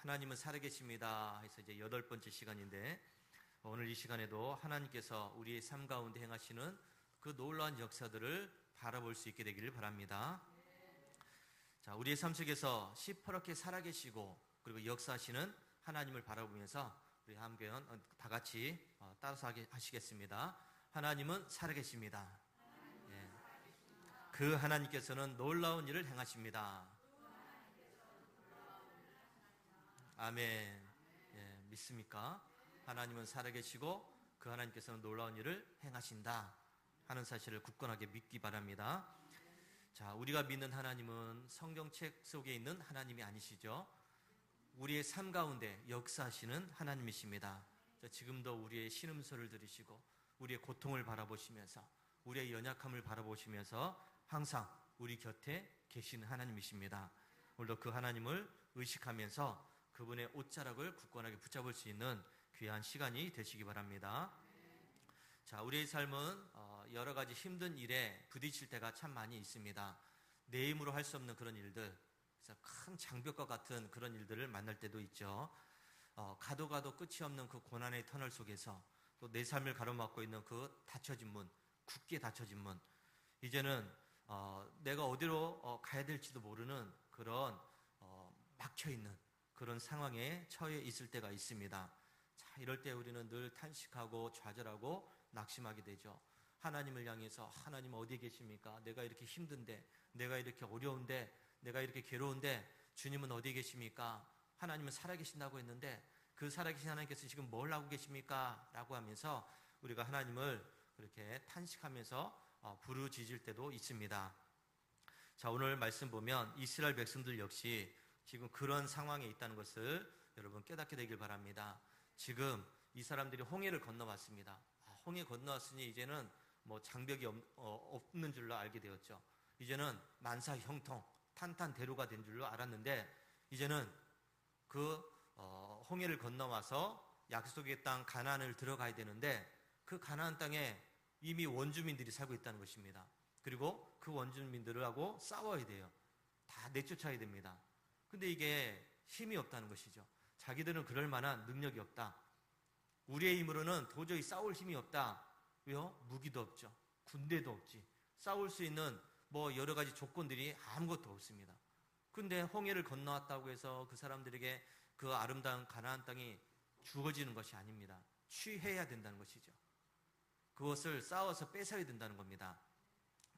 하나님은 살아계십니다 해서 이제 8번째 시간인데, 오늘 이 시간에도 하나님께서 우리의 삶 가운데 행하시는 그 놀라운 역사들을 바라볼 수 있게 되기를 바랍니다. 자, 우리의 삶 속에서 시퍼렇게 살아계시고 그리고 역사하시는 하나님을 바라보면서 우리 함께 다 같이 따라서 하시겠습니다. 하나님은 살아계십니다. 예. 그 하나님께서는 놀라운 일을 행하십니다. 아멘. 예, 믿습니까? 하나님은 살아계시고 그 하나님께서는 놀라운 일을 행하신다 하는 사실을 굳건하게 믿기 바랍니다. 자, 우리가 믿는 하나님은 성경책 속에 있는 하나님이 아니시죠. 우리의 삶 가운데 역사하시는 하나님이십니다. 자, 지금도 우리의 신음소리를 들으시고 우리의 고통을 바라보시면서 우리의 연약함을 바라보시면서 항상 우리 곁에 계시는 하나님이십니다. 오늘도 그 하나님을 의식하면서 그분의 옷자락을 굳건하게 붙잡을 수 있는 귀한 시간이 되시기 바랍니다. 자, 우리의 삶은 여러 가지 힘든 일에 부딪힐 때가 참 많이 있습니다. 내 힘으로 할 수 없는 그런 일들, 그래서 큰 장벽과 같은 그런 일들을 만날 때도 있죠. 가도 끝이 없는 그 고난의 터널 속에서 또 내 삶을 가로막고 있는 그 닫혀진 문, 굳게 닫혀진 문, 이제는 내가 어디로 가야 될지도 모르는 그런 막혀있는 그런 상황에 처해 있을 때가 있습니다. 자, 이럴 때 우리는 늘 탄식하고 좌절하고 낙심하게 되죠. 하나님을 향해서 하나님 어디 계십니까? 내가 이렇게 힘든데, 내가 이렇게 어려운데, 내가 이렇게 괴로운데 주님은 어디 계십니까? 하나님은 살아계신다고 했는데 그 살아계신 하나님께서 지금 뭘 하고 계십니까? 라고 하면서 우리가 하나님을 그렇게 탄식하면서 부르짖을 때도 있습니다. 자, 오늘 말씀 보면 이스라엘 백성들 역시 지금 그런 상황에 있다는 것을 여러분 깨닫게 되길 바랍니다. 지금 이 사람들이 홍해를 건너왔습니다. 홍해 건너왔으니 이제는 뭐 장벽이 없는 줄로 알게 되었죠. 이제는 만사 형통, 탄탄대로가 된 줄로 알았는데 이제는 그 홍해를 건너와서 약속의 땅 가나안을 들어가야 되는데 그 가나안 땅에 이미 원주민들이 살고 있다는 것입니다. 그리고 그 원주민들하고 싸워야 돼요. 다 내쫓아야 됩니다. 근데 이게 힘이 없다는 것이죠. 자기들은 그럴 만한 능력이 없다. 우리의 힘으로는 도저히 싸울 힘이 없다. 왜요? 무기도 없죠. 군대도 없지. 싸울 수 있는 뭐 여러 가지 조건들이 아무것도 없습니다. 근데 홍해를 건너왔다고 해서 그 사람들에게 그 아름다운 가나안 땅이 주어지는 것이 아닙니다. 취해야 된다는 것이죠. 그것을 싸워서 뺏어야 된다는 겁니다.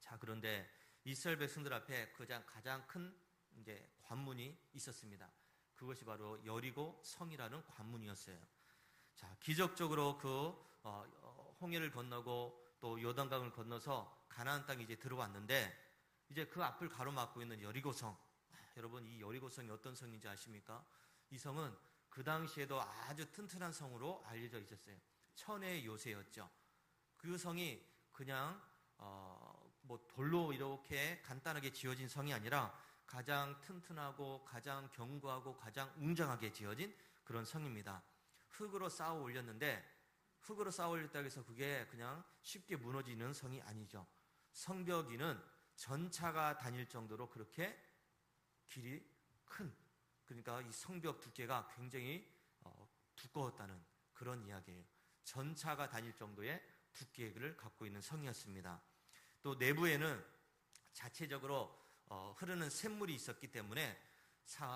자, 그런데 이스라엘 백성들 앞에 가장 큰 이제 관문이 있었습니다. 그것이 바로 여리고 성이라는 관문이었어요. 자, 기적적으로 그 홍해를 건너고 또 요단강을 건너서 가나안 땅에 이제 들어왔는데 이제 그 앞을 가로막고 있는 여리고 성. 여러분, 이 여리고 성이 어떤 성인지 아십니까? 이 성은 그 당시에도 아주 튼튼한 성으로 알려져 있었어요. 천의 요새였죠. 그 성이 그냥 뭐 돌로 이렇게 간단하게 지어진 성이 아니라 가장 튼튼하고 가장 견고하고 가장 웅장하게 지어진 그런 성입니다. 흙으로 쌓아 올렸는데 흙으로 쌓아 올렸다고 해서 그게 그냥 쉽게 무너지는 성이 아니죠. 성벽 위는 전차가 다닐 정도로 그렇게 길이 큰, 그러니까 이 성벽 두께가 굉장히 두꺼웠다는 그런 이야기예요. 전차가 다닐 정도의 두께를 갖고 있는 성이었습니다. 또 내부에는 자체적으로 흐르는 샘물이 있었기 때문에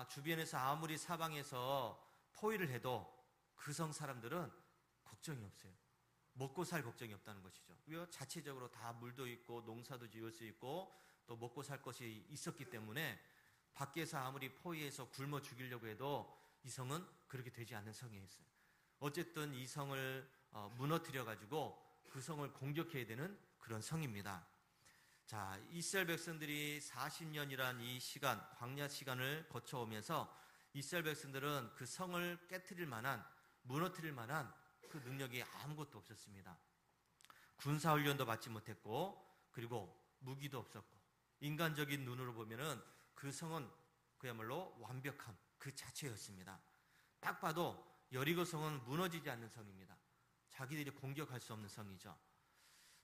주변에서 아무리 사방에서 포위를 해도 그 성 사람들은 걱정이 없어요. 먹고 살 걱정이 없다는 것이죠. 왜요? 자체적으로 다 물도 있고 농사도 지을 수 있고 또 먹고 살 것이 있었기 때문에 밖에서 아무리 포위해서 굶어 죽이려고 해도 이 성은 그렇게 되지 않는 성이었어요. 어쨌든 이 성을 무너뜨려 가지고 그 성을 공격해야 되는 그런 성입니다. 자, 이스라엘 백성들이 40년이란 이 시간, 광야 시간을 거쳐오면서 이스라엘 백성들은 그 성을 깨트릴 만한, 무너뜨릴 만한 그 능력이 아무것도 없었습니다. 군사훈련도 받지 못했고, 그리고 무기도 없었고, 인간적인 눈으로 보면은 그 성은 그야말로 완벽함 그 자체였습니다. 딱 봐도 여리고 성은 무너지지 않는 성입니다. 자기들이 공격할 수 없는 성이죠.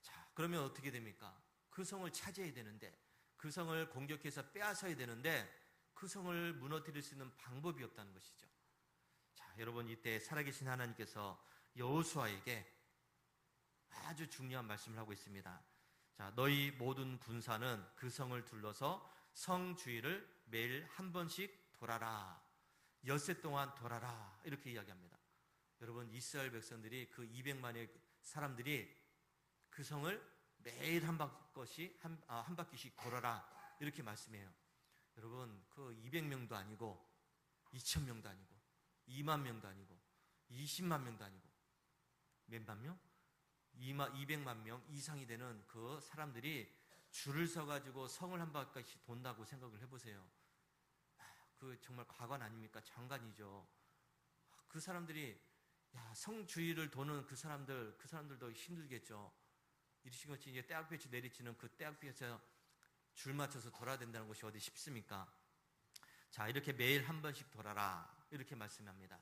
자, 그러면 어떻게 됩니까? 그 성을 차지해야 되는데, 그 성을 공격해서 빼앗아야 되는데 그 성을 무너뜨릴 수 있는 방법이 없다는 것이죠. 여러분 이때 살아계신 하나님께서 여호수아에게 아주 중요한 말씀을 하고 있습니다. 자, 너희 모든 군사는 그 성을 둘러서 성 주위를 매일 한 번씩 돌아라. 엿새 동안 돌아라. 이렇게 이야기합니다. 여러분 이스라엘 백성들이 그 200만의 사람들이 그 성을 매일 한 바퀴씩 돌아라. 이렇게 말씀해요. 여러분 그 200명도 아니고 2,000명도 아니고 2만 명도 아니고 20만 명도 아니고 몇만 명? 200만 명 이상이 되는 그 사람들이 줄을 서가지고 성을 한 바퀴씩 돈다고 생각을 해보세요. 그 정말 과관 아닙니까? 장관이죠. 그 사람들이 성 주위를 도는 그 사람들도 힘들겠죠. 이러신 것이 이제 떼약볕이 내리치는 그 떼약볕에서 줄 맞춰서 돌아야 된다는 것이 어디 쉽습니까? 자, 이렇게 매일 한 번씩 돌아라. 이렇게 말씀합니다.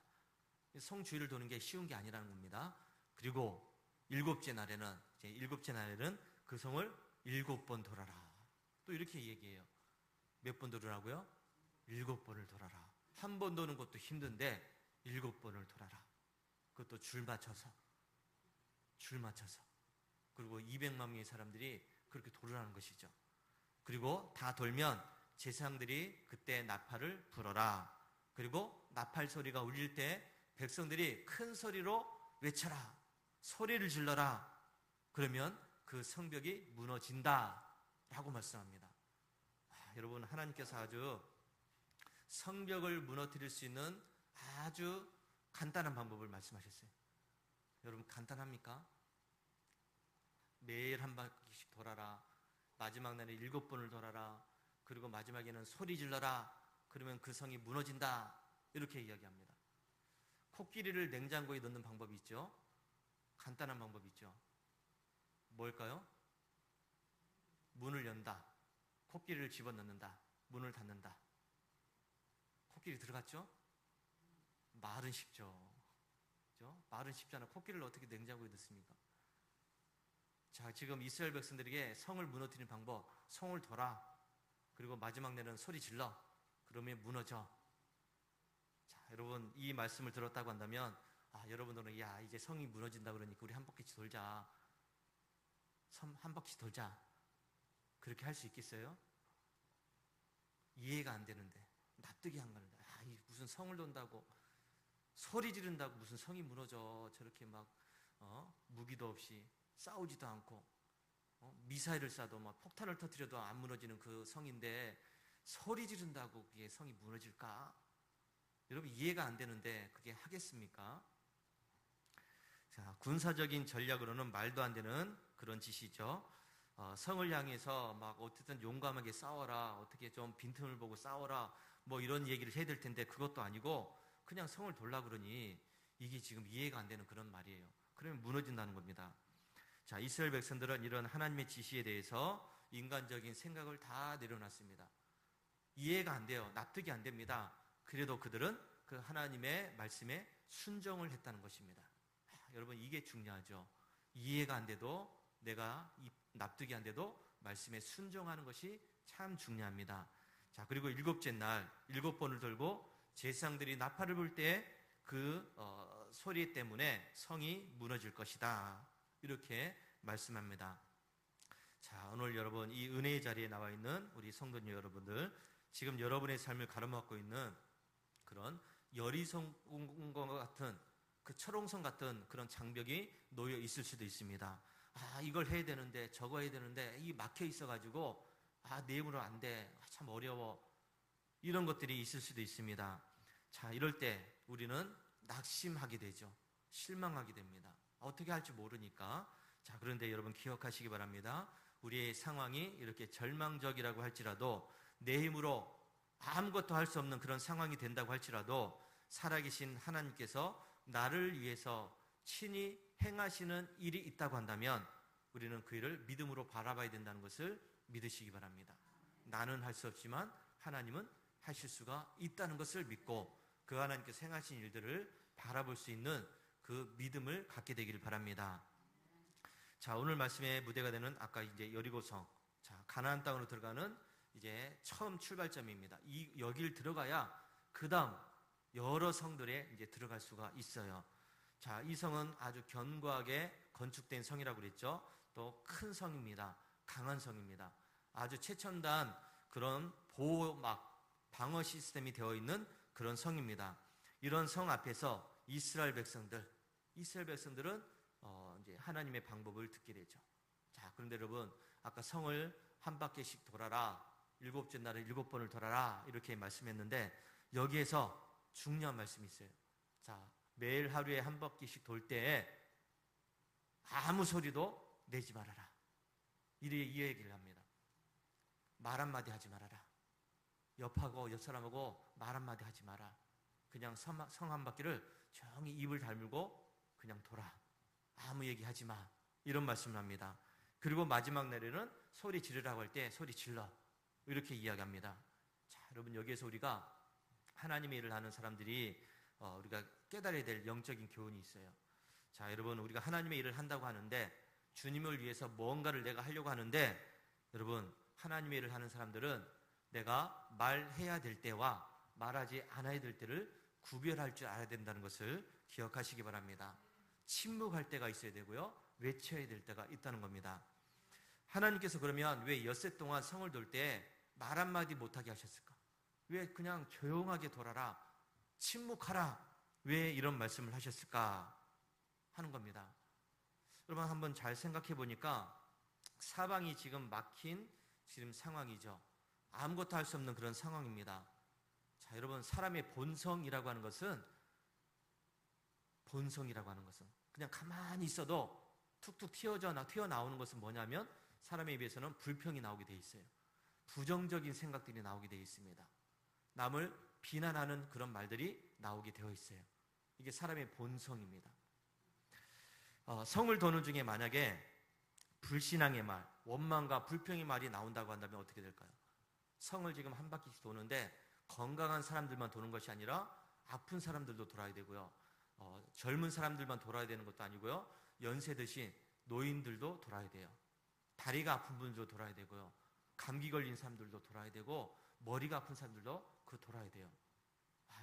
성 주위를 도는 게 쉬운 게 아니라는 겁니다. 그리고 일곱째 날에는 그 성을 7번 돌아라. 또 이렇게 얘기해요. 몇 번 돌으라고요? 7번을 돌아라. 한 번 도는 것도 힘든데 7번을 돌아라. 그것도 줄 맞춰서. 그리고 200만 명의 사람들이 그렇게 돌으라는 것이죠. 그리고 다 돌면 제사장들이 그때 나팔을 불어라. 그리고 나팔 소리가 울릴 때 백성들이 큰 소리로 외쳐라. 소리를 질러라. 그러면 그 성벽이 무너진다. 라고 말씀합니다. 여러분 하나님께서 아주 성벽을 무너뜨릴 수 있는 아주 간단한 방법을 말씀하셨어요. 여러분 간단합니까? 매일 한 바퀴씩 돌아라. 마지막 날에 7번을 돌아라. 그리고 마지막에는 소리 질러라. 그러면 그 성이 무너진다. 이렇게 이야기합니다. 코끼리를 냉장고에 넣는 방법이 있죠. 간단한 방법이 있죠. 뭘까요? 문을 연다. 코끼리를 집어넣는다. 문을 닫는다. 코끼리 들어갔죠? 말은 쉽죠. 그렇죠? 말은 쉽잖아. 코끼리를 어떻게 냉장고에 넣습니까? 자, 지금 이스라엘 백성들에게 성을 무너뜨리는 방법, 성을 둬라. 그리고 마지막 날은 소리 질러. 그러면 무너져. 자, 여러분 이 말씀을 들었다고 한다면 여러분들은 이제 성이 무너진다 그러니까 우리 한 바퀴씩 돌자. 한 바퀴씩 돌자. 그렇게 할 수 있겠어요? 이해가 안 되는데, 납득이 안 가는데, 무슨 성을 돈다고 소리 지른다고 무슨 성이 무너져. 저렇게 막 무기도 없이 싸우지도 않고 미사일을 쏴도 막 폭탄을 터뜨려도 안 무너지는 그 성인데 소리 지른다고 그게 성이 무너질까? 여러분 이해가 안 되는데 그게 하겠습니까? 자, 군사적인 전략으로는 말도 안 되는 그런 짓이죠. 성을 향해서 막 어쨌든 용감하게 싸워라. 어떻게 좀 빈틈을 보고 싸워라. 뭐 이런 얘기를 해야 될 텐데 그것도 아니고 그냥 성을 돌라 그러니 이게 지금 이해가 안 되는 그런 말이에요. 그러면 무너진다는 겁니다. 자, 이스라엘 백성들은 이런 하나님의 지시에 대해서 인간적인 생각을 다 내려놨습니다. 이해가 안 돼요. 납득이 안 됩니다. 그래도 그들은 그 하나님의 말씀에 순종을 했다는 것입니다. 여러분 이게 중요하죠. 이해가 안 돼도 내가 납득이 안 돼도 말씀에 순종하는 것이 참 중요합니다. 자, 그리고 7째 날 7번을 돌고 제사장들이 나팔을 불 때 그 소리 때문에 성이 무너질 것이다. 이렇게 말씀합니다. 자, 오늘 여러분 이 은혜의 자리에 나와 있는 우리 성도님 여러분들, 지금 여러분의 삶을 가로막고 있는 그런 여리성과 같은 그 철옹성 같은 그런 장벽이 놓여 있을 수도 있습니다. 이걸 해야 되는데 저거 해야 되는데 이 막혀 있어가지고 내 힘으로 안 돼. 참 어려워. 이런 것들이 있을 수도 있습니다. 자, 이럴 때 우리는 낙심하게 되죠. 실망하게 됩니다. 어떻게 할지 모르니까. 자, 그런데 여러분 기억하시기 바랍니다. 우리의 상황이 이렇게 절망적이라고 할지라도 내 힘으로 아무것도 할 수 없는 그런 상황이 된다고 할지라도 살아계신 하나님께서 나를 위해서 친히 행하시는 일이 있다고 한다면 우리는 그 일을 믿음으로 바라봐야 된다는 것을 믿으시기 바랍니다. 나는 할 수 없지만 하나님은 하실 수가 있다는 것을 믿고 그 하나님께서 행하신 일들을 바라볼 수 있는 그 믿음을 갖게 되기를 바랍니다. 자, 오늘 말씀의 무대가 되는 아까 이제 여리고성, 자, 가나안 땅으로 들어가는 이제 처음 출발점입니다. 여길 들어가야 그 다음 여러 성들에 이제 들어갈 수가 있어요. 자, 이 성은 아주 견고하게 건축된 성이라고 그랬죠. 또 큰 성입니다. 강한 성입니다. 아주 최첨단 그런 보호막, 방어 시스템이 되어 있는 그런 성입니다. 이런 성 앞에서 이스라엘 백성들은 이제 하나님의 방법을 듣게 되죠. 자, 그런데 여러분, 아까 성을 한 바퀴씩 돌아라, 7째 날에 7번을 돌아라, 이렇게 말씀했는데, 여기에서 중요한 말씀이 있어요. 자, 매일 하루에 한 바퀴씩 돌 때 아무 소리도 내지 말아라. 이 얘기를 합니다. 말 한마디 하지 말아라. 옆 사람하고 말 한마디 하지 마라. 그냥 성 한 바퀴를 조용히 입을 다물고 그냥 돌아. 아무 얘기하지 마. 이런 말씀을 합니다. 그리고 마지막 날에는 소리 지르라고 할 때 소리 질러. 이렇게 이야기합니다. 자, 여러분, 여기에서 우리가 하나님의 일을 하는 사람들이 우리가 깨달아야 될 영적인 교훈이 있어요. 자, 여러분, 우리가 하나님의 일을 한다고 하는데, 주님을 위해서 뭔가를 내가 하려고 하는데, 여러분, 하나님의 일을 하는 사람들은 내가 말해야 될 때와 말하지 않아야 될 때를 구별할 줄 알아야 된다는 것을 기억하시기 바랍니다. 침묵할 때가 있어야 되고요, 외쳐야 될 때가 있다는 겁니다. 하나님께서 그러면 왜 엿새 동안 성을 돌 때 말 한마디 못하게 하셨을까? 왜 그냥 조용하게 돌아라, 침묵하라, 왜 이런 말씀을 하셨을까 하는 겁니다. 여러분, 한번 잘 생각해 보니까 사방이 지금 막힌 지금 상황이죠. 아무것도 할 수 없는 그런 상황입니다. 자, 여러분, 사람의 본성이라고 하는 것은 그냥 가만히 있어도 툭툭 튀어나오는 것은 뭐냐면, 사람에 비해서는 불평이 나오게 돼 있어요. 부정적인 생각들이 나오게 돼 있습니다. 남을 비난하는 그런 말들이 나오게 되어 있어요. 이게 사람의 본성입니다. 성을 도는 중에 만약에 불신앙의 말, 원망과 불평의 말이 나온다고 한다면 어떻게 될까요? 성을 지금 한 바퀴씩 도는데 건강한 사람들만 도는 것이 아니라 아픈 사람들도 돌아야 되고요, 젊은 사람들만 돌아야 되는 것도 아니고요, 연세 드신 노인들도 돌아야 돼요. 다리가 아픈 분들도 돌아야 되고요, 감기 걸린 사람들도 돌아야 되고, 머리가 아픈 사람들도 돌아야 돼요.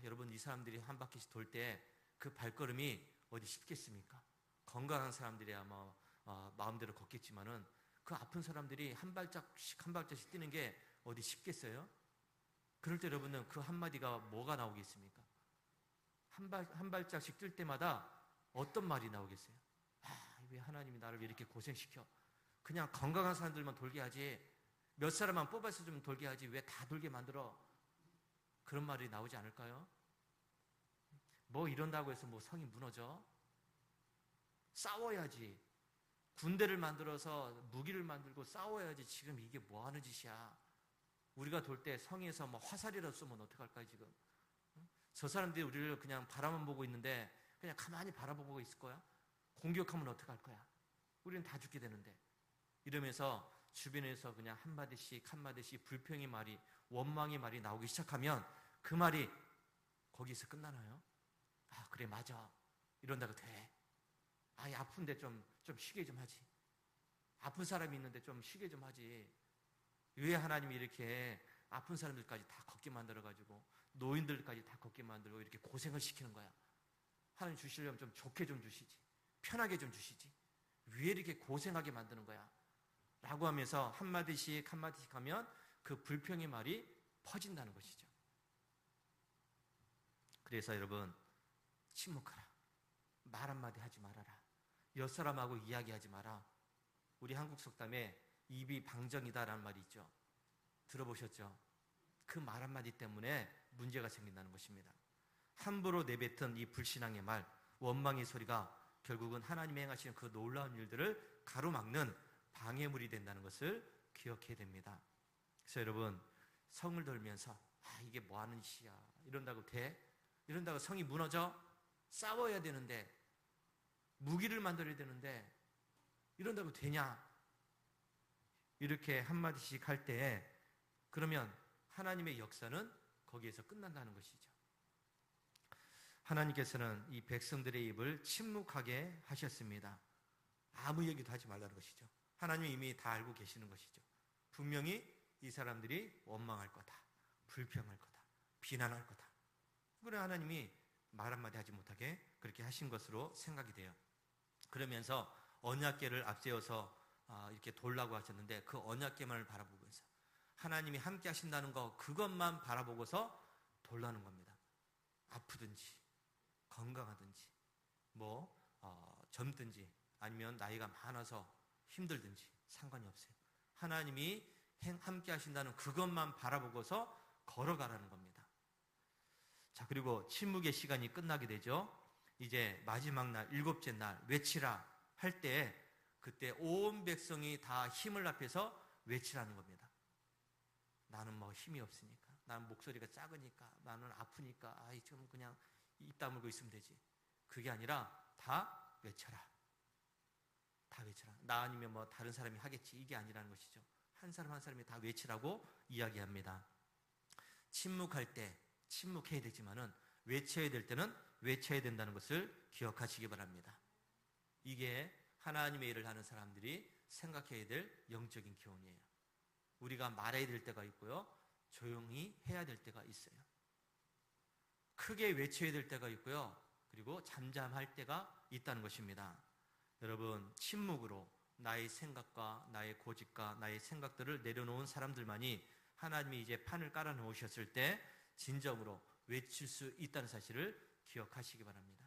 여러분, 이 사람들이 한 바퀴씩 돌 때 그 발걸음이 어디 쉽겠습니까? 건강한 사람들이야 마음대로 걷겠지만은, 그 아픈 사람들이 한 발짝씩 뛰는 게 어디 쉽겠어요? 그럴 때 여러분은 그 한마디가 뭐가 나오겠습니까? 한 발짝씩 뛸 때마다 어떤 말이 나오겠어요? 왜 하나님이 나를 왜 이렇게 고생시켜? 그냥 건강한 사람들만 돌게 하지, 몇 사람만 뽑아서 좀 돌게 하지, 왜 다 돌게 만들어? 그런 말이 나오지 않을까요? 뭐 이런다고 해서 성이 무너져? 싸워야지. 군대를 만들어서 무기를 만들고 싸워야지. 지금 이게 뭐 하는 짓이야? 우리가 돌 때 성에서 화살이라도 쏘면 어떡할까요, 지금? 저 사람들이 우리를 그냥 바라만 보고 있는데 그냥 가만히 바라보고 있을 거야? 공격하면 어떡할 거야? 우리는 다 죽게 되는데. 이러면서 주변에서 그냥 한마디씩 불평의 말이, 원망의 말이 나오기 시작하면 그 말이 거기서 끝나나요? 그래, 맞아. 이런다고 돼. 아픈데 좀 쉬게 좀 하지. 아픈 사람이 있는데 좀 쉬게 좀 하지. 왜 하나님이 이렇게 아픈 사람들까지 다 걷게 만들어가지고, 노인들까지 다 걷게 만들고 이렇게 고생을 시키는 거야? 하나님 주시려면 좀 좋게 좀 주시지, 편하게 좀 주시지, 왜 이렇게 고생하게 만드는 거야? 라고 하면서 한마디씩 하면 그 불평의 말이 퍼진다는 것이죠. 그래서 여러분, 침묵하라. 말 한마디 하지 말아라. 옆사람하고 이야기하지 마라. 우리 한국 속담에 입이 방정이다라는 말이 있죠. 들어보셨죠? 그 말 한마디 때문에 문제가 생긴다는 것입니다. 함부로 내뱉은 이 불신앙의 말, 원망의 소리가 결국은 하나님이 행하시는 그 놀라운 일들을 가로막는 방해물이 된다는 것을 기억해야 됩니다. 그래서 여러분, 성을 돌면서 이게 뭐 하는 짓이야, 이런다고 돼? 이런다고 성이 무너져? 싸워야 되는데, 무기를 만들어야 되는데 이런다고 되냐? 이렇게 한마디씩 할 때, 그러면 하나님의 역사는 거기에서 끝난다는 것이죠. 하나님께서는 이 백성들의 입을 침묵하게 하셨습니다. 아무 얘기도 하지 말라는 것이죠. 하나님이 이미 다 알고 계시는 것이죠. 분명히 이 사람들이 원망할 거다, 불평할 거다, 비난할 거다. 그래 하나님이 말 한마디 하지 못하게 그렇게 하신 것으로 생각이 돼요. 그러면서 언약궤를 앞세워서 이렇게 돌라고 하셨는데 그 언약궤만을 바라보고 있어요. 하나님이 함께 하신다는 거 그것만 바라보고서 돌라는 겁니다. 아프든지 건강하든지 젊든지 아니면 나이가 많아서 힘들든지 상관이 없어요. 하나님이 함께 하신다는 그것만 바라보고서 걸어가라는 겁니다. 자, 그리고 침묵의 시간이 끝나게 되죠. 이제 마지막 날, 7째 날 외치라 할 때 그때 온 백성이 다 힘을 합해서 외치라는 겁니다. 나는 힘이 없으니까, 나는 목소리가 작으니까, 나는 아프니까 좀 그냥 입 다물고 있으면 되지. 그게 아니라 다 외쳐라. 다 외쳐라. 나 아니면 다른 사람이 하겠지. 이게 아니라는 것이죠. 한 사람 한 사람이 다 외치라고 이야기합니다. 침묵할 때 침묵해야 되지만은 외쳐야 될 때는 외쳐야 된다는 것을 기억하시기 바랍니다. 이게 하나님의 일을 하는 사람들이 생각해야 될 영적인 교훈이에요. 우리가 말해야 될 때가 있고요, 조용히 해야 될 때가 있어요. 크게 외쳐야 될 때가 있고요, 그리고 잠잠할 때가 있다는 것입니다. 여러분, 침묵으로 나의 생각과 나의 고집과 나의 생각들을 내려놓은 사람들만이 하나님이 이제 판을 깔아 놓으셨을 때 진정으로 외칠 수 있다는 사실을 기억하시기 바랍니다.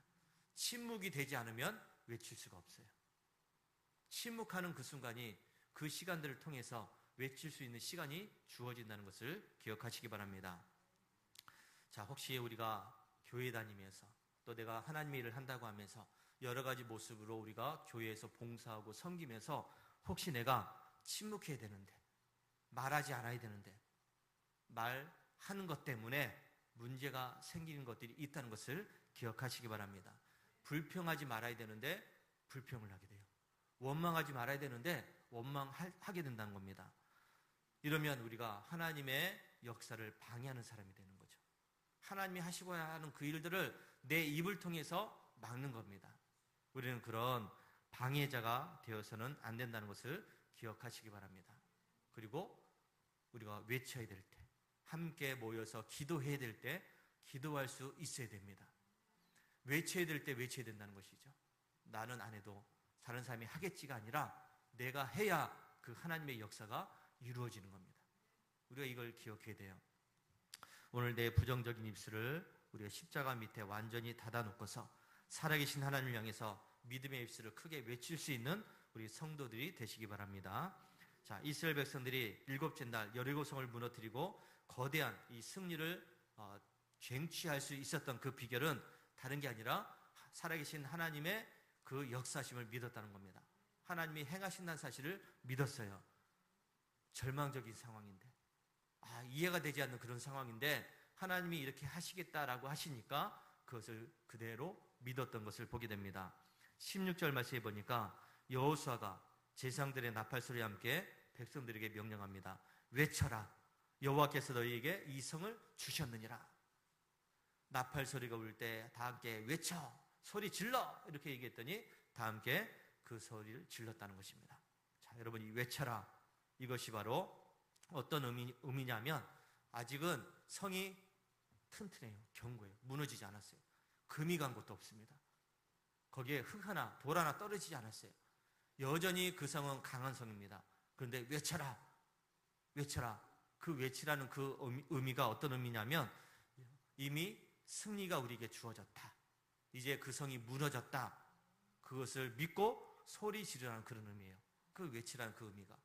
침묵이 되지 않으면 외칠 수가 없어요. 침묵하는 그 순간이 그 시간들을 통해서 외칠 수 있는 시간이 주어진다는 것을 기억하시기 바랍니다. 자, 혹시 우리가 교회 다니면서 또 내가 하나님의 일을 한다고 하면서 여러 가지 모습으로 우리가 교회에서 봉사하고 섬기면서 혹시 내가 침묵해야 되는데, 말하지 않아야 되는데 말하는 것 때문에 문제가 생기는 것들이 있다는 것을 기억하시기 바랍니다. 불평하지 말아야 되는데 불평을 하게 돼요. 원망하지 말아야 되는데 원망하게 된다는 겁니다. 이러면 우리가 하나님의 역사를 방해하는 사람이 되는 거죠. 하나님이 하시고야 하는 그 일들을 내 입을 통해서 막는 겁니다. 우리는 그런 방해자가 되어서는 안 된다는 것을 기억하시기 바랍니다. 그리고 우리가 외쳐야 될 때, 함께 모여서 기도해야 될 때 기도할 수 있어야 됩니다. 외쳐야 될 때 외쳐야 된다는 것이죠. 나는 안 해도 다른 사람이 하겠지가 아니라 내가 해야 그 하나님의 역사가 이루어지는 겁니다. 우리가 이걸 기억해야 돼요. 오늘 내 부정적인 입술을 우리가 십자가 밑에 완전히 닫아놓고서 살아계신 하나님을 향해서 믿음의 입술을 크게 외칠 수 있는 우리 성도들이 되시기 바랍니다. 자, 이스라엘 백성들이 7째 날 여리고성을 무너뜨리고 거대한 이 승리를 쟁취할 수 있었던 그 비결은 다른 게 아니라 살아계신 하나님의 그 역사심을 믿었다는 겁니다. 하나님이 행하신다는 사실을 믿었어요. 절망적인 상황인데, 이해가 되지 않는 그런 상황인데 하나님이 이렇게 하시겠다라고 하시니까 그것을 그대로 믿었던 것을 보게 됩니다. 16절 말씀에 보니까 여호수아가 제사장들의 나팔 소리와 함께 백성들에게 명령합니다. 외쳐라. 여호와께서 너희에게 이 성을 주셨느니라. 나팔 소리가 울 때 다 함께 외쳐, 소리 질러, 이렇게 얘기했더니 다 함께 그 소리를 질렀다는 것입니다. 자, 여러분, 이 외쳐라, 이것이 바로 어떤 의미냐면 아직은 성이 튼튼해요. 견고해요. 무너지지 않았어요. 금이 간 것도 없습니다. 거기에 흙 하나, 돌 하나 떨어지지 않았어요. 여전히 그 성은 강한 성입니다. 그런데 외쳐라, 외쳐라. 그 외치라는 그 의미가 어떤 의미냐면 이미 승리가 우리에게 주어졌다. 이제 그 성이 무너졌다. 그것을 믿고 소리 지르라는 그런 의미예요. 그 외치라는 그 의미가.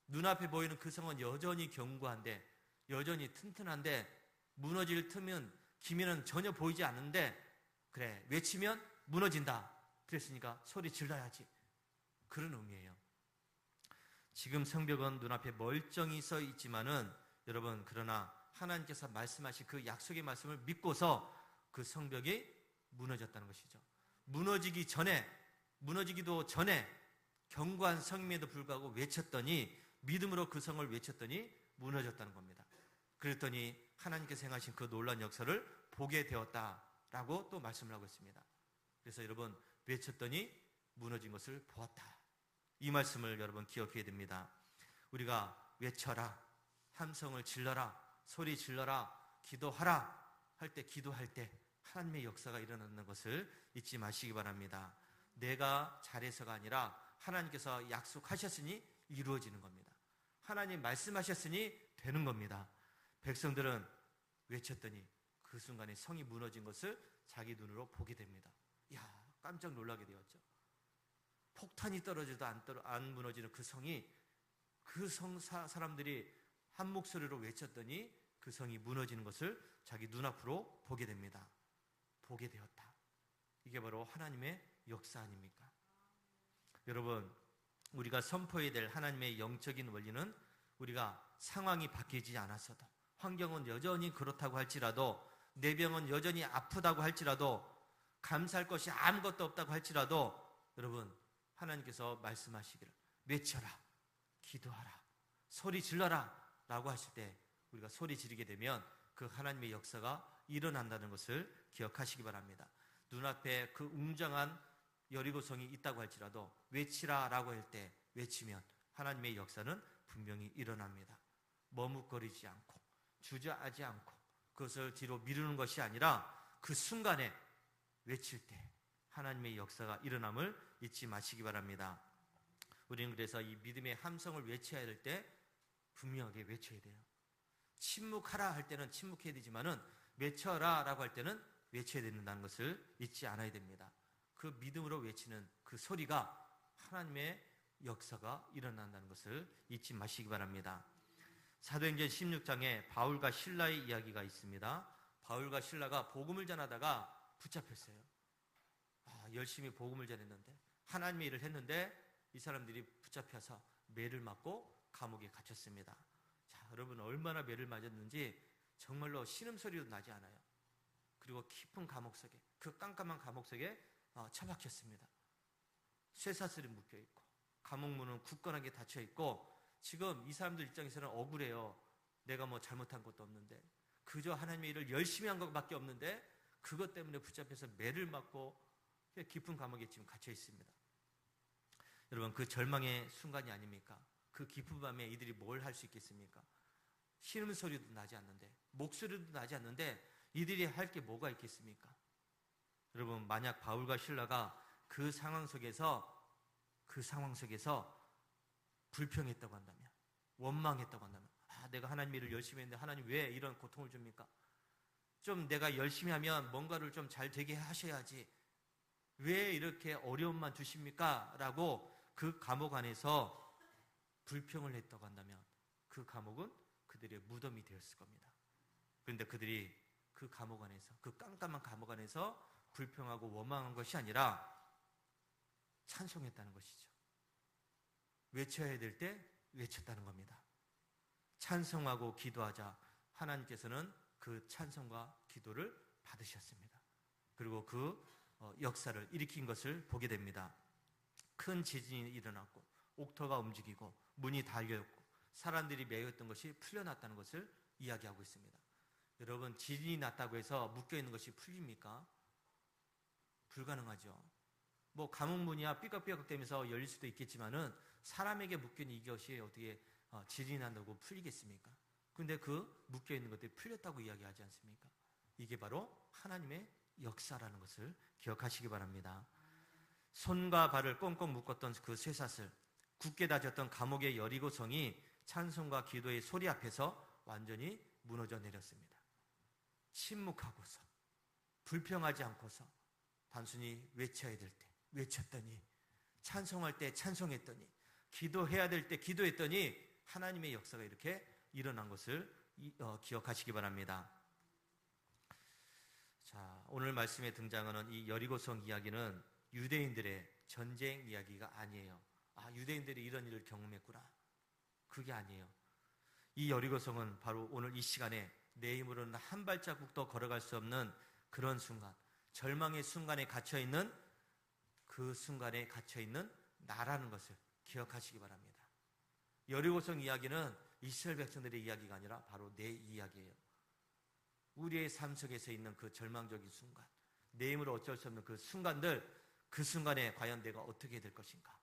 눈앞에 보이는 그 성은 여전히 견고한데, 여전히 튼튼한데 무너질 틈은 기미는 전혀 보이지 않는데, 그래, 외치면 무너진다. 그랬으니까 소리 질러야지. 그런 의미예요. 지금 성벽은 눈앞에 멀쩡히 서 있지만은 여러분, 그러나 하나님께서 말씀하신 그 약속의 말씀을 믿고서 그 성벽이 무너졌다는 것이죠. 무너지기도 전에 견고한 성임에도 불구하고 외쳤더니, 믿음으로 그 성을 외쳤더니 무너졌다는 겁니다. 그랬더니 하나님께서 행하신 그 놀라운 역사를 보게 되었다라고 또 말씀을 하고 있습니다. 그래서 여러분, 외쳤더니 무너진 것을 보았다. 이 말씀을 여러분 기억해야 됩니다. 우리가 외쳐라, 함성을 질러라, 소리 질러라, 기도하라 할 때, 기도할 때 하나님의 역사가 일어나는 것을 잊지 마시기 바랍니다. 내가 잘해서가 아니라 하나님께서 약속하셨으니 이루어지는 겁니다. 하나님 말씀하셨으니 되는 겁니다. 백성들은 외쳤더니 그 순간에 성이 무너진 것을 자기 눈으로 보게 됩니다. 이야, 깜짝 놀라게 되었죠. 폭탄이 떨어져도 안 무너지는 그 성이, 그 성 사람들이 한 목소리로 외쳤더니 그 성이 무너지는 것을 자기 눈앞으로 보게 됩니다. 보게 되었다. 이게 바로 하나님의 역사 아닙니까? 여러분, 우리가 선포해야 될 하나님의 영적인 원리는 우리가 상황이 바뀌지 않았어도, 환경은 여전히 그렇다고 할지라도, 내 병은 여전히 아프다고 할지라도, 감사할 것이 아무것도 없다고 할지라도, 여러분, 하나님께서 말씀하시기를 외쳐라, 기도하라, 소리 질러라 라고 하실 때 우리가 소리 지르게 되면 그 하나님의 역사가 일어난다는 것을 기억하시기 바랍니다. 눈앞에 그 웅장한 여리고성이 있다고 할지라도 외치라 라고 할 때 외치면 하나님의 역사는 분명히 일어납니다. 머뭇거리지 않고 주저하지 않고 그것을 뒤로 미루는 것이 아니라 그 순간에 외칠 때 하나님의 역사가 일어남을 잊지 마시기 바랍니다. 우리는 그래서 이 믿음의 함성을 외쳐야 될 때 분명하게 외쳐야 돼요. 침묵하라 할 때는 침묵해야 되지만은 외쳐라 라고 할 때는 외쳐야 된다는 것을 잊지 않아야 됩니다. 그 믿음으로 외치는 그 소리가 하나님의 역사가 일어난다는 것을 잊지 마시기 바랍니다. 사도행전 16장에 바울과 실라의 이야기가 있습니다. 바울과 실라가 복음을 전하다가 붙잡혔어요. 열심히 복음을 전했는데 하나님의 일을 했는데 이 사람들이 붙잡혀서 매를 맞고 감옥에 갇혔습니다. 자, 여러분 얼마나 매를 맞았는지 정말로 신음소리도 나지 않아요. 그리고 깊은 감옥 속에, 그 깜깜한 감옥 속에 처박혔습니다. 쇠사슬이 묶여있고 감옥문은 굳건하게 닫혀있고 지금 이 사람들 입장에서는 억울해요. 내가 뭐 잘못한 것도 없는데 그저 하나님의 일을 열심히 한 것밖에 없는데 그것 때문에 붙잡혀서 매를 맞고 깊은 감옥에 지금 갇혀 있습니다. 여러분, 그 절망의 순간이 아닙니까? 그 깊은 밤에 이들이 뭘 할 수 있겠습니까? 신음소리도 나지 않는데, 목소리도 나지 않는데 이들이 할 게 뭐가 있겠습니까? 여러분, 만약 바울과 실라가 그 상황 속에서 불평했다고 한다면, 원망했다고 한다면, 내가 하나님 일을 열심히 했는데 하나님 왜 이런 고통을 줍니까? 좀 내가 열심히 하면 뭔가를 좀 잘 되게 하셔야지 왜 이렇게 어려움만 주십니까? 라고 그 감옥 안에서 불평을 했다고 한다면 그 감옥은 그들의 무덤이 되었을 겁니다. 그런데 그들이 그 감옥 안에서, 그 깜깜한 감옥 안에서 불평하고 원망한 것이 아니라 찬송했다는 것이죠. 외쳐야 될 때 외쳤다는 겁니다. 찬송하고 기도하자 하나님께서는 그 찬송과 기도를 받으셨습니다. 그리고 그 역사를 일으킨 것을 보게 됩니다. 큰 지진이 일어났고 옥토가 움직이고 문이 달려있고 사람들이 매였던 것이 풀려났다는 것을 이야기하고 있습니다. 여러분, 지진이 났다고 해서 묶여있는 것이 풀립니까? 불가능하죠. 뭐 감옥문이야 삐걱삐걱 되면서 열릴 수도 있겠지만은 사람에게 묶여있는 이것이 어떻게 지진이 난다고 풀리겠습니까? 근데 그 묶여있는 것들이 풀렸다고 이야기하지 않습니까? 이게 바로 하나님의 역사라는 것을 기억하시기 바랍니다. 손과 발을 꽁꽁 묶었던 그 쇠사슬, 굳게 다졌던 감옥의 여리고성이 찬송과 기도의 소리 앞에서 완전히 무너져 내렸습니다. 침묵하고서, 불평하지 않고서 단순히 외쳐야 될 때 외쳤더니, 찬송할 때 찬송했더니, 기도해야 될 때 기도했더니 하나님의 역사가 이렇게 일어난 것을 기억하시기 바랍니다. 자, 오늘 말씀에 등장하는 이 여리고성 이야기는 유대인들의 전쟁 이야기가 아니에요. 유대인들이 이런 일을 경험했구나. 그게 아니에요. 이 여리고성은 바로 오늘 이 시간에 내 힘으로는 한 발자국도 걸어갈 수 없는 그런 순간, 절망의 순간에 갇혀있는 그 순간에 갇혀있는 나라는 것을 기억하시기 바랍니다. 여리고성 이야기는 이스라엘 백성들의 이야기가 아니라 바로 내 이야기예요. 우리의 삶 속에서 있는 그 절망적인 순간, 내 힘으로 어쩔 수 없는 그 순간들, 그 순간에 과연 내가 어떻게 될 것인가,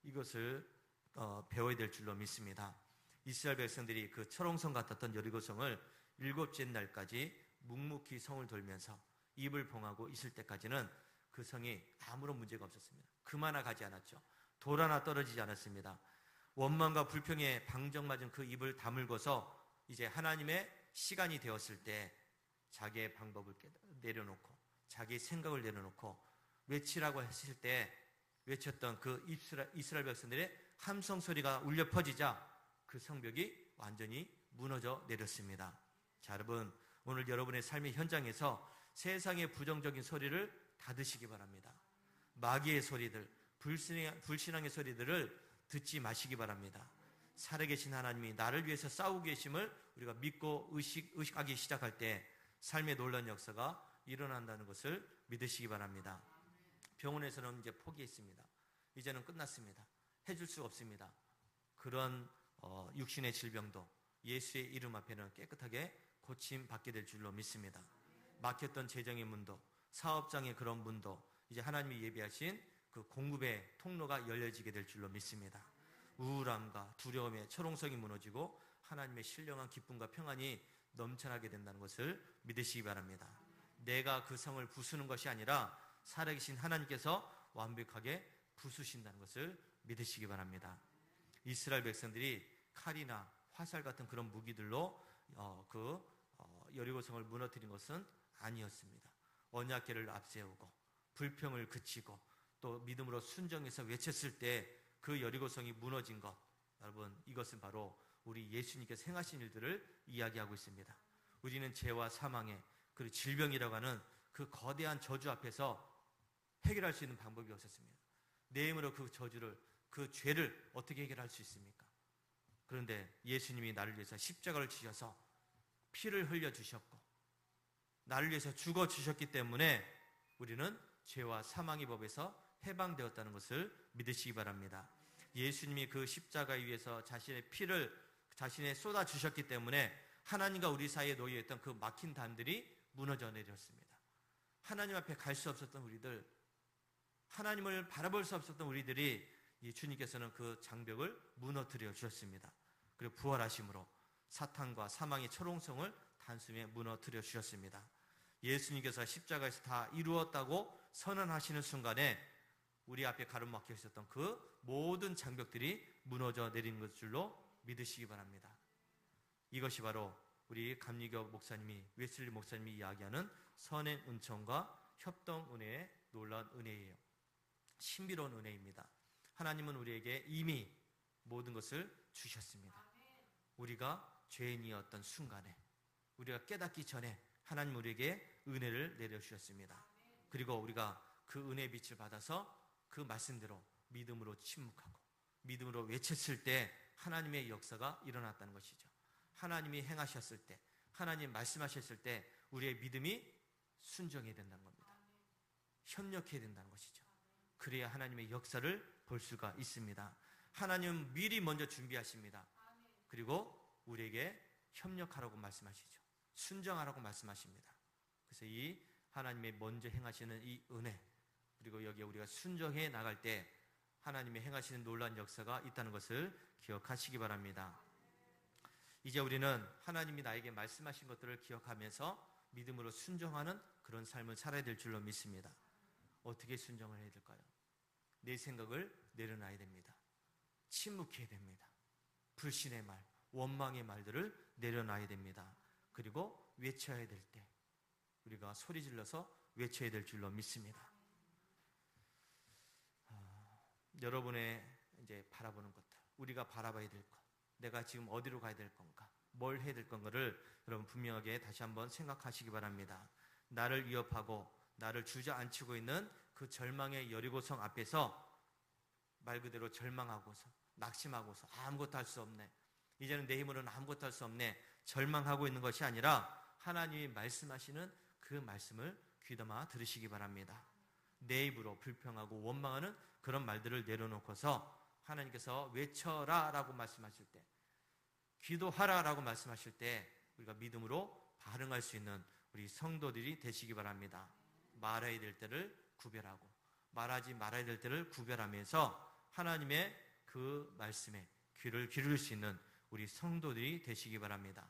이것을 배워야 될 줄로 믿습니다. 이스라엘 백성들이 그 철옹성 같았던 여리고성을 7째 날까지 묵묵히 성을 돌면서 입을 봉하고 있을 때까지는 그 성이 아무런 문제가 없었습니다. 금 하나 가지 않았죠. 돌 하나 떨어지지 않았습니다. 원망과 불평에 방정맞은 그 입을 다물고서 이제 하나님의 시간이 되었을 때 자기의 방법을 내려놓고 자기의 생각을 내려놓고 외치라고 했을 때 외쳤던 그 이스라엘 백성들의 함성 소리가 울려 퍼지자 그 성벽이 완전히 무너져 내렸습니다. 자, 여러분, 오늘 여러분의 삶의 현장에서 세상의 부정적인 소리를 닫으시기 바랍니다. 마귀의 소리들, 불신앙의 소리들을 듣지 마시기 바랍니다. 살아계신 하나님이 나를 위해서 싸우고 계심을 우리가 믿고 의식하기 시작할 때 삶의 놀라운 역사가 일어난다는 것을 믿으시기 바랍니다. 병원에서는 이제 포기했습니다. 이제는 끝났습니다. 해줄 수가 없습니다. 그런 육신의 질병도 예수의 이름 앞에는 깨끗하게 고침받게 될 줄로 믿습니다. 막혔던 재정의 문도, 사업장의 그런 문도 이제 하나님이 예비하신 그 공급의 통로가 열려지게 될 줄로 믿습니다. 우울함과 두려움의 철옹성이 무너지고 하나님의 신령한 기쁨과 평안이 넘쳐나게 된다는 것을 믿으시기 바랍니다. 내가 그 성을 부수는 것이 아니라 살아계신 하나님께서 완벽하게 부수신다는 것을 믿으시기 바랍니다. 이스라엘 백성들이 칼이나 화살 같은 그런 무기들로 여리고성을 무너뜨린 것은 아니었습니다. 언약궤를 앞세우고 불평을 그치고 또 믿음으로 순정해서 외쳤을 때 그 여리고성이 무너진 것, 여러분, 이것은 바로 우리 예수님께서 행하신 일들을 이야기하고 있습니다. 우리는 죄와 사망의 그리고 질병이라고 하는 그 거대한 저주 앞에서 해결할 수 있는 방법이 없었습니다. 내 힘으로 그 저주를, 그 죄를 어떻게 해결할 수 있습니까? 그런데 예수님이 나를 위해서 십자가를 지셔서 피를 흘려주셨고 나를 위해서 죽어주셨기 때문에 우리는 죄와 사망의 법에서 해방되었다는 것을 믿으시기 바랍니다. 예수님이 그 십자가 위에서 자신의 피를 자신에 쏟아주셨기 때문에 하나님과 우리 사이에 놓여있던 그 막힌 단들이 무너져 내렸습니다. 하나님 앞에 갈 수 없었던 우리들, 하나님을 바라볼 수 없었던 우리들이 주님께서는 그 장벽을 무너뜨려 주셨습니다. 그리고 부활하심으로 사탄과 사망의 철옹성을 단숨에 무너뜨려 주셨습니다. 예수님께서 십자가에서 다 이루었다고 선언하시는 순간에 우리 앞에 가로막혀 있었던 그 모든 장벽들이 무너져 내리는 것 줄로 믿으시기 바랍니다. 이것이 바로 우리 감리교 목사님이, 웨슬리 목사님이 이야기하는 선행 은총과 협동 은혜의 놀라운 은혜예요. 신비로운 은혜입니다. 하나님은 우리에게 이미 모든 것을 주셨습니다. 우리가 죄인이었던 순간에, 우리가 깨닫기 전에 하나님 우리에게 은혜를 내려주셨습니다. 그리고 우리가 그 은혜의 빛을 받아서 그 말씀대로 믿음으로 침묵하고 믿음으로 외쳤을 때 하나님의 역사가 일어났다는 것이죠. 하나님이 행하셨을 때, 하나님 말씀하셨을 때 우리의 믿음이 순종해야 된다는 겁니다. 협력해야 된다는 것이죠. 그래야 하나님의 역사를 볼 수가 있습니다. 하나님은 미리 먼저 준비하십니다. 그리고 우리에게 협력하라고 말씀하시죠. 순종하라고 말씀하십니다. 그래서 이 하나님의 먼저 행하시는 이 은혜, 그리고 여기에 우리가 순종해 나갈 때 하나님의 행하시는 놀라운 역사가 있다는 것을 기억하시기 바랍니다. 이제 우리는 하나님이 나에게 말씀하신 것들을 기억하면서 믿음으로 순종하는 그런 삶을 살아야 될 줄로 믿습니다. 어떻게 순종을 해야 될까요? 내 생각을 내려놔야 됩니다. 침묵해야 됩니다. 불신의 말, 원망의 말들을 내려놔야 됩니다. 그리고 외쳐야 될 때 우리가 소리 질러서 외쳐야 될 줄로 믿습니다. 여러분의 이제 바라보는 것들, 우리가 바라봐야 될 것, 내가 지금 어디로 가야 될 건가, 뭘 해야 될 건가를 여러분 분명하게 다시 한번 생각하시기 바랍니다. 나를 위협하고 나를 주저앉히고 있는 그 절망의 여리고성 앞에서 말 그대로 절망하고서 낙심하고서 아무것도 할 수 없네, 이제는 내 힘으로는 아무것도 할 수 없네, 절망하고 있는 것이 아니라 하나님이 말씀하시는 그 말씀을 귀담아 들으시기 바랍니다. 내 입으로 불평하고 원망하는 그런 말들을 내려놓고서 하나님께서 외쳐라 라고 말씀하실 때, 기도하라 라고 말씀하실 때 우리가 믿음으로 반응할 수 있는 우리 성도들이 되시기 바랍니다. 말해야 될 때를 구별하고 말하지 말아야 될 때를 구별하면서 하나님의 그 말씀에 귀를 기울일 수 있는 우리 성도들이 되시기 바랍니다.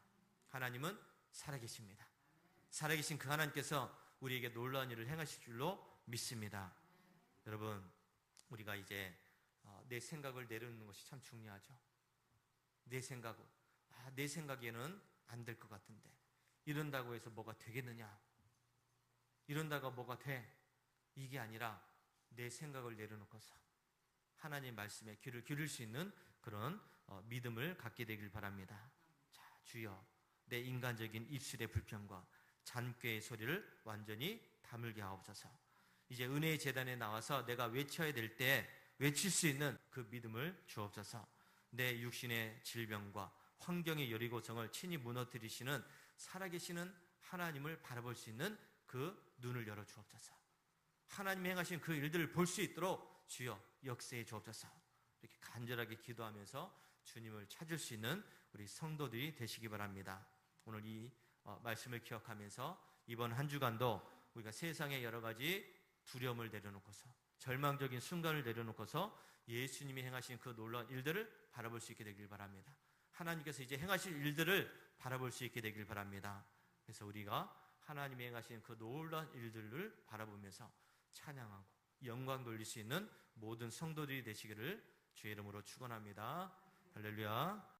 하나님은 살아계십니다. 살아계신 그 하나님께서 우리에게 놀라운 일을 행하실 줄로 믿습니다. 여러분, 우리가 이제 내 생각을 내려놓는 것이 참 중요하죠. 내 생각에는 안 될 것 같은데 이런다고 해서 뭐가 되겠느냐, 이런다고 뭐가 돼, 이게 아니라 내 생각을 내려놓고서 하나님 말씀에 귀를 기울일 수 있는 그런 믿음을 갖게 되길 바랍니다. 자, 주여, 내 인간적인 입술의 불평과 잔꾀의 소리를 완전히 다물게 하옵소서. 이제 은혜의 제단에 나와서 내가 외쳐야 될 때 외칠 수 있는 그 믿음을 주옵소서. 내 육신의 질병과 환경의 여리고성을 친히 무너뜨리시는 살아계시는 하나님을 바라볼 수 있는 그 눈을 열어 주옵소서. 하나님이 행하신 그 일들을 볼 수 있도록 주여 역사해 주옵소서. 이렇게 간절하게 기도하면서 주님을 찾을 수 있는 우리 성도들이 되시기 바랍니다. 오늘 이 말씀을 기억하면서 이번 한 주간도 우리가 세상의 여러 가지 두려움을 내려놓고서, 절망적인 순간을 내려놓고서 예수님이 행하신 그 놀라운 일들을 바라볼 수 있게 되길 바랍니다. 하나님께서 이제 행하실 일들을 바라볼 수 있게 되길 바랍니다. 그래서 우리가 하나님이 행하신 그 놀라운 일들을 바라보면서 찬양하고 영광 돌릴 수 있는 모든 성도들이 되시기를 주의 이름으로 축원합니다. 할렐루야.